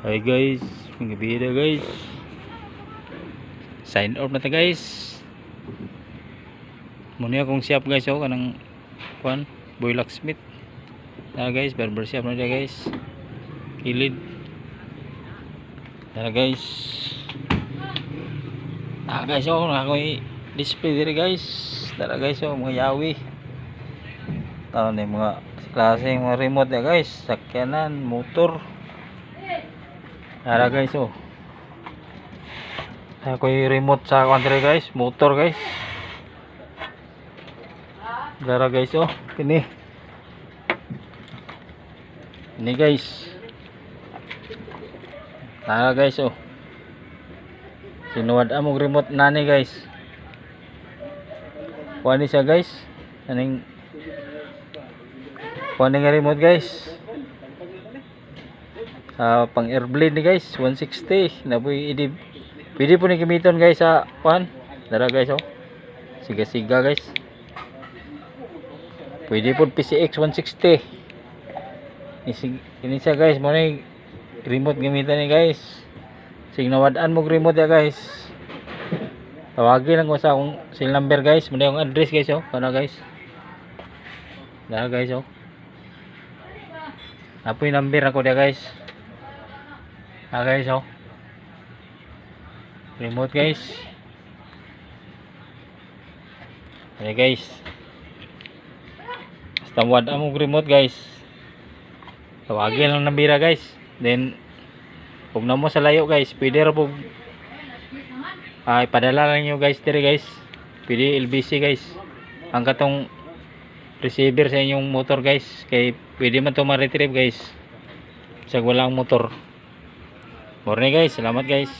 Hi guys, mga bida guys. Sign off na ta guys. Muna akong shop guys, oh kanang kuan, boy locksmith. Na guys, barber shop na dia guys. Kilid. Tara guys. Guys, oh ako'y display diri guys. Tara guys, oh mga yawi. Taon ni mga klaseng mga remote ya guys, sakyanan, motor. Tara guys, oh. Ako'y remote sa country guys, motor guys. Tara guys, oh. Kini guys. Tara guys, oh. Sinuwad among remote nani guys. Kuha ni siya guys. Aning kuha ni nga remote guys. Pang airblade ni guys, 160 na po'y pwede po ni gamiton guys sa kuan. Dara guys, oh. Siga-siga guys. Pwede po PCX 160. Ini siya guys, mo ni remote gamitan ni guys. Sing nawadaan mo remote ya guys. Tawagin lang ko sa akong cell number guys, mo yung address guys, oh. Kana guys. Dara guys, oh. Apoy number ako dia guys. Guys, oh. Remote guys. Ayan guys. Basta wad among remote guys. Tawagin lang nambira guys. Then kung namo sa layo guys, pwede ra po ipadala lang nyo guys diri guys. Pwede LBC guys. Ang katong receiver sa inyong motor guys. Kay pwede man to ma-retrieve guys. Sa walang motor. Morning guys, salamat guys.